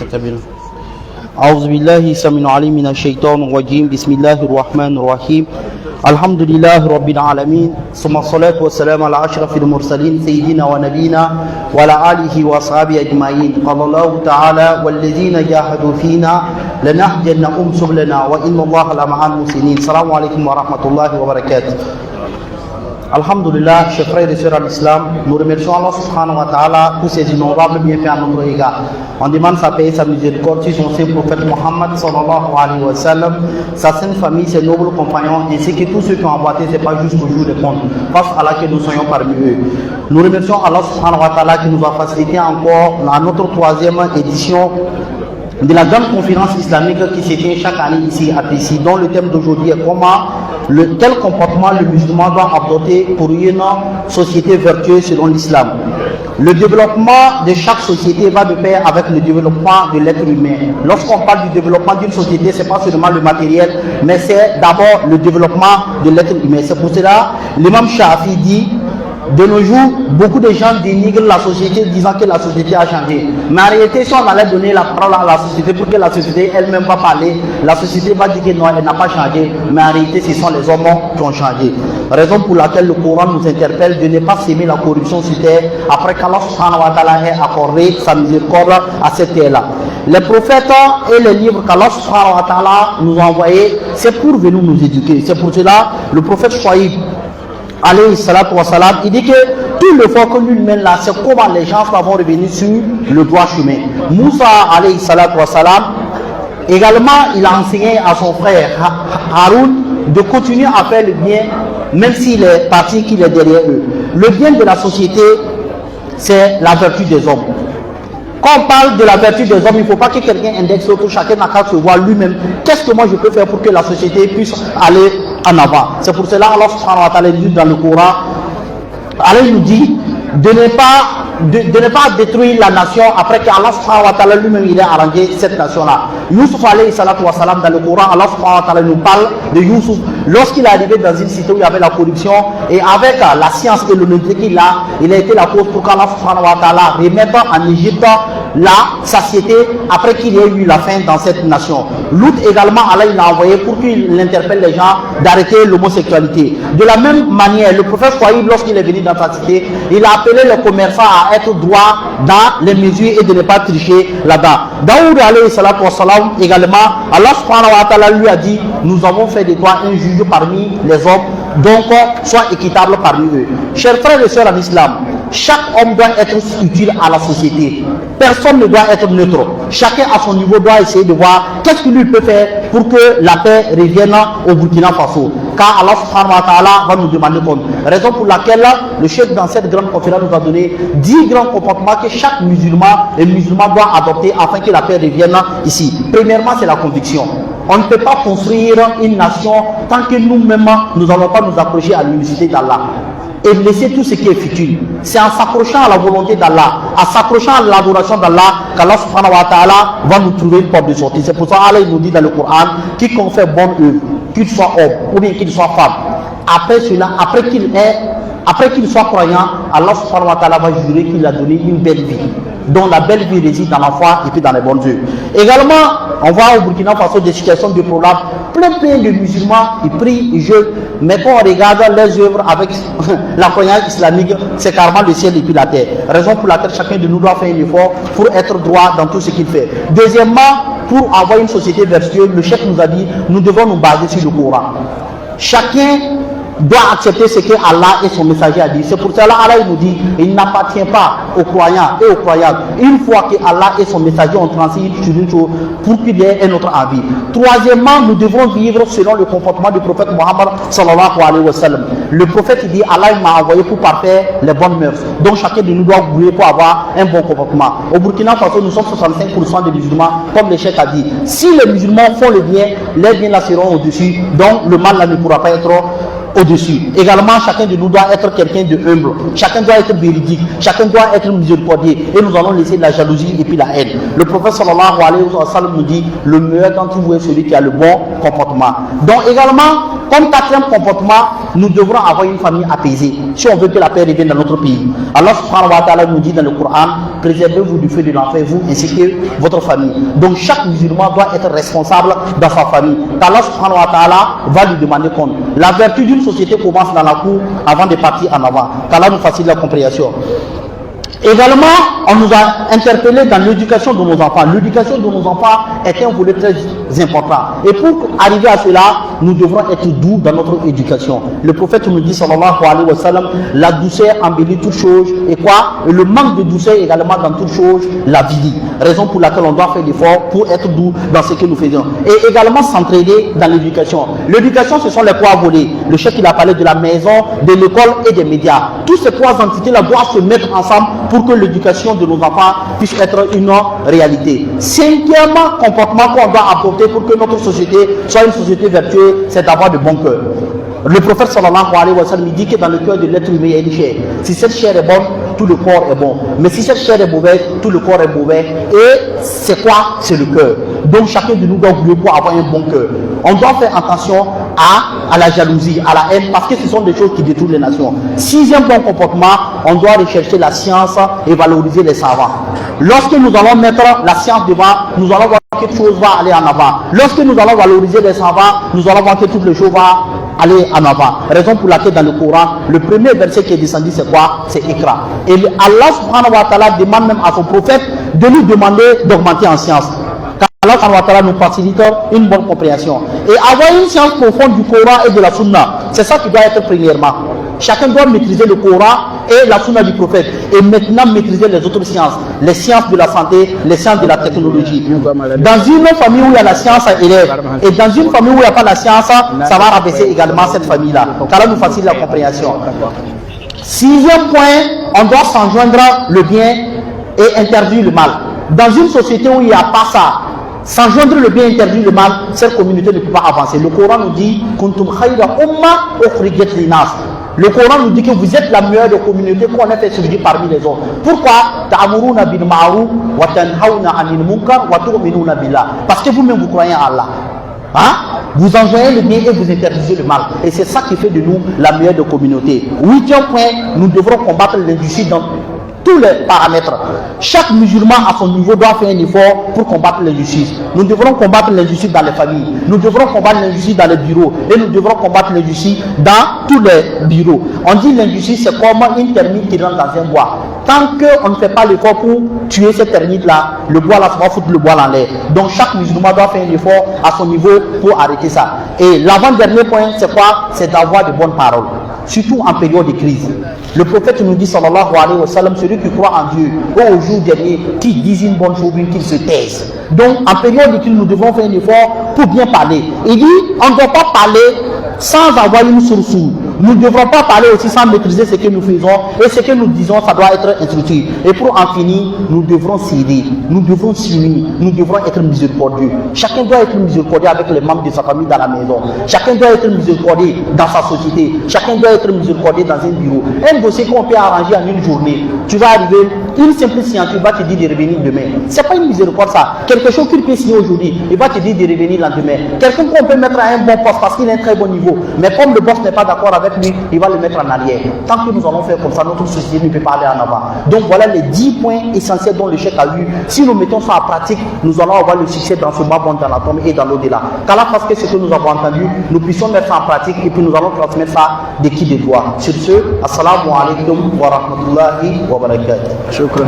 أعوذ بالله السميع العليم من الشيطان الرجيم بسم الله الرحمن الرحيم الحمد لله رب العالمين ثم الصلاة والسلام على أشرف المرسلين سيدنا ونبينا وعلى آله وأصحابه أجمعين قال الله تعالى والذين جاهدوا فينا لنهدينهم سبلنا وإن الله لمع المحسنين السلام عليكم ورحمة الله وبركاته. Alhamdulillah, chers frères et sœurs à l'islam, nous remercions Allah subhanahu wa ta'ala pour ses innombrables bienfaits à notre égard. On demande sa paix et sa miséricorde sur son saint prophète Mohammed sallallahu alayhi wa sallam, sa sainte famille, ses nobles compagnons, ainsi que tous ceux qui ont emboîté ses pas jusqu'au jour de compte. Face à Allah que nous soyons parmi eux. Nous remercions Allah subhanahu wa ta'ala qui nous a facilité encore notre troisième édition de la grande conférence islamique qui se tient chaque année ici à Tessie, dont le thème d'aujourd'hui est quel comportement le musulman doit adopter pour une société vertueuse selon l'islam. Le développement de chaque société va de pair avec le développement de l'être humain. Lorsqu'on parle du développement d'une société, ce n'est pas seulement le matériel, mais c'est d'abord le développement de l'être humain. C'est pour cela l'imam Shafi dit: de nos jours, beaucoup de gens dénigrent la société disant que la société a changé. Mais en réalité, si on allait donner la parole à la société pour que la société elle-même va parler, la société va dire que non, elle n'a pas changé. Mais en réalité, ce sont les hommes qui ont changé. Raison pour laquelle le Coran nous interpelle de ne pas s'aimer la corruption sur terre après qu'Allah subhanahu wa ta'ala ait accordé sa miséricorde à cette terre-là. Les prophètes et les livres qu'Allah subhanahu wa ta'ala nous a envoyés, c'est pour venir nous éduquer. C'est pour cela le prophète Shuaïb alayhi salatu wa salam, il dit que tout le fois que lui mène là, c'est comment les gens vont revenir sur le droit chemin. Moussa alayhi salatu wa salam, également il a enseigné à son frère Haroun de continuer à faire le bien même s'il est parti, qu'il est derrière eux. Le bien de la société, c'est la vertu des hommes. Quand on parle de la vertu des hommes, il ne faut pas que quelqu'un indexe l'autre, chacun n'a qu'à se voir lui-même. Qu'est-ce que moi je peux faire pour que la société puisse aller en avant? C'est pour cela Allah subhanahu wa ta'ala dit dans le Coran, Allah nous dit de ne pas détruire la nation après qu'Allah subhanahu wa ta'ala lui-même il a arrangé cette nation-là. Youssouf alayhi salatu wa salam, dans le Coran, Allah subhanahu wa ta'ala nous parle de Youssouf lorsqu'il est arrivé dans une cité où il y avait la corruption, et avec la science et l'honnêteté qu'il a, il a été la cause pour qu'Allah subhanahu wa ta'ala remette en Égypte la satiété après qu'il y ait eu la faim dans cette nation. Lut également, Allah il a envoyé pour qu'il interpelle les gens d'arrêter l'homosexualité. De la même manière, le prophète Shuaïb, lorsqu'il est venu dans sa cité, il a appelé les commerçants à être droits dans les mesures et de ne pas tricher là-dedans. Daoud alayhi salatu wa salam également, Allah subhanahu wa ta'ala lui a dit: nous avons fait de toi un juge parmi les hommes, donc sois équitable parmi eux. Chers frères et sœurs en islam, chaque homme doit être utile à la société. Personne ne doit être neutre. Chacun à son niveau doit essayer de voir qu'est-ce qu'il lui peut faire pour que la paix revienne au Burkina Faso. Car Allah subhanahu wa ta'ala va nous demander compte. Raison pour laquelle le chef dans cette grande conférence nous a donné 10 grands comportements que chaque musulman et musulman doit adopter afin que la paix revienne ici. Premièrement, c'est la conviction. On ne peut pas construire une nation tant que nous-mêmes nous n'allons pas nous accrocher à l'unicité d'Allah et laisser tout ce qui est futile. C'est en s'accrochant à la volonté d'Allah, en s'accrochant à l'adoration d'Allah, qu'Allah subhanahu wa ta'ala va nous trouver une porte de sortie. C'est pour ça qu'Allah nous dit dans le Coran: quiconque fait bonne œuvre, qu'il soit homme ou bien qu'il soit femme, après cela, après qu'il soit croyant, Allah subhanahu wa ta'ala va jurer qu'il a donné une belle vie, dont la belle vie réside dans la foi et puis dans les bonnes œuvres. Également, on voit au Burkina Faso des situations de problème, plein de musulmans, ils prient, ils jeûnent, mais quand on regarde leurs œuvres avec la croyance islamique, c'est carrément le ciel et puis la terre. Raison pour laquelle chacun de nous doit faire un effort pour être droit dans tout ce qu'il fait. Deuxièmement, pour avoir une société vertueuse, le chef nous a dit, nous devons nous baser sur le Coran. Chacun doit accepter ce que Allah et son messager a dit. C'est pour cela Allah nous dit: il n'appartient pas aux croyants et aux croyantes, une fois que Allah et son messager ont transmis sur une chose, pour qu'il y ait un autre avis. Troisièmement, nous devons vivre selon le comportement du prophète Mohammed sallallahu alayhi wa sallam. Le prophète dit: Allah m'a envoyé pour parfaire les bonnes mœurs. Donc chacun de nous doit vouloir pour avoir un bon comportement. Au Burkina Faso, nous sommes 65% des musulmans, comme le cheikh a dit. Si les musulmans font le bien, les biens là seront au-dessus, donc le mal là ne pourra pas être au-dessus. Également, chacun de nous doit être quelqu'un de humble. Chacun doit être véridique. Chacun doit être miséricordieux. Et nous allons laisser la jalousie et puis la haine. Le prophète sallallahu alayhi wa sallam nous dit: le meilleur d'entre vous est celui qui a le bon comportement. Donc également, comme quatrième comportement, nous devrons avoir une famille apaisée. Si on veut que la paix revienne dans notre pays. Allah subhanahu wa ta'ala nous dit dans le Coran, préservez-vous du feu de l'enfer, vous ainsi que votre famille. Donc chaque musulman doit être responsable dans sa famille. Allah subhanahu wa ta'ala va lui demander compte. La vertu d'une société commence dans la cour avant de partir en avant. Qu'Allah nous facilite la compréhension. Également, on nous a interpellé dans l'éducation de nos enfants. L'éducation de nos enfants est un volet très important. Et pour arriver à cela, nous devrons être doux dans notre éducation. Le prophète nous dit, sallallahu alayhi wa sallam, la douceur embellit toute chose. Et quoi? Et le manque de douceur également dans toute chose, la vie. Raison pour laquelle on doit faire l'effort pour être doux dans ce que nous faisons. Et également s'entraider dans l'éducation. L'éducation, ce sont les trois volets. Le chef, il a parlé de la maison, de l'école et des médias. Tous ces trois entités-là doivent se mettre ensemble pour que l'éducation de nos enfants puisse être une réalité. Cinquièmement comportement qu'on doit apporter pour que notre société soit une société vertueuse, c'est d'avoir de bons cœurs. Le prophète sallallahu alayhi wa sallam dit que dans le cœur de l'être humain il y a une chair. Si cette chair est bonne, tout le corps est bon. Mais si cette chair est mauvaise, tout le corps est mauvais. Et c'est quoi? C'est le cœur. Donc chacun de nous doit vouloir pour avoir un bon cœur. On doit faire attention à la jalousie, à la haine, parce que ce sont des choses qui détruisent les nations. Sixième bon comportement, on doit rechercher la science et valoriser les savants. Lorsque nous allons mettre la science devant, nous allons voir que quelque chose va aller en avant. Lorsque nous allons valoriser les savants, nous allons voir que toutes les choses vont aller en avant. Raison pour laquelle dans le Coran, le premier verset qui est descendu, c'est quoi? C'est Iqra. Et Allah subhanahu wa ta'ala demande même à son prophète de nous demander d'augmenter en science. Allah subhanahu wa ta'ala nous facilite une bonne compréhension. Et avoir une science profonde du Coran et de la Sunna, c'est ça qui doit être premièrement. Chacun doit maîtriser le Coran et la Sunna du prophète. Et maintenant maîtriser les autres sciences. Les sciences de la santé, les sciences de la technologie. Dans une famille où il y a la science, ça élève. Et dans une famille où il n'y a pas la science, ça va rabaisser également cette famille-là. Qu'Allah nous facilite la compréhension. Sixième point, on doit s'enjoindre le bien et interdire le mal. Dans une société où il n'y a pas ça, s'enjoindre le bien, interdire le mal, cette communauté ne peut pas avancer. Le Coran nous dit Kuntum khayra umma ukhrijat linas. Le Coran nous dit que vous êtes la meilleure des communautés qu'on a fait surgir parmi les autres. Pourquoi? Ta'amuruna bil ma'ruf wa tanhauna 'anil munkar wa tu'minuna billah. Parce que vous-même vous croyez en Allah. Hein? Vous enjoignez le bien et vous interdisez le mal. Et c'est ça qui fait de nous la meilleure des communautés. Huitième point, nous devrons combattre l'injustice dans tous les paramètres. Chaque musulman à son niveau doit faire un effort pour combattre l'injustice. Nous devrons combattre l'injustice dans les familles. Nous devrons combattre l'injustice dans les bureaux. Et nous devrons combattre l'injustice dans tous les bureaux. On dit l'injustice, c'est comme une termite qui rentre dans un bois. Tant qu'on ne fait pas l'effort pour tuer cette termite-là, le bois là, ça va foutre le bois en l'air. Donc chaque musulman doit faire un effort à son niveau pour arrêter ça. Et l'avant-dernier point, c'est quoi? C'est d'avoir de bonnes paroles. Surtout en période de crise. Le prophète nous dit, sallallahu alayhi wa sallam, celui qui croit en Dieu, au jour dernier, qui dise une bonne chose, qu'il se taise. Donc, en période de crise, nous devons faire un effort pour bien parler. Il dit, on ne doit pas parler sans avoir une source. Nous ne devrons pas parler aussi sans maîtriser ce que nous faisons. Et ce que nous disons, ça doit être instructif. Et pour en finir, nous devrons s'aider. Nous devrons s'unir. Nous devrons être miséricordieux. Chacun doit être miséricordieux avec les membres de sa famille dans la maison. Chacun doit être miséricordieux dans sa société. Chacun doit être miséricordieux dans un bureau. Un dossier qu'on peut arranger en une journée. Tu vas arriver, une simple signature va te dire de revenir demain. C'est pas une miséricorde ça. Quelque chose qu'il peut signer aujourd'hui, il va te dire de revenir le lendemain. Quelqu'un qu'on peut mettre à un bon poste parce qu'il a un très bon niveau. Mais comme le boss n'est pas d'accord avec lui, il va le mettre en arrière. Tant que nous allons faire comme ça, notre société ne peut pas aller en avant. Donc voilà les 10 points essentiels dont le chèque a eu. Si nous mettons ça en pratique, nous allons avoir le succès dans ce bas monde, dans la tombe et dans l'au-delà. Qu'Allah fasse que ce que nous avons entendu, nous puissions mettre ça en pratique et puis nous allons transmettre ça de qui de droit. Sur ce, assalamu alaikum wa rahmatullahi wa barakatuh. Shukran.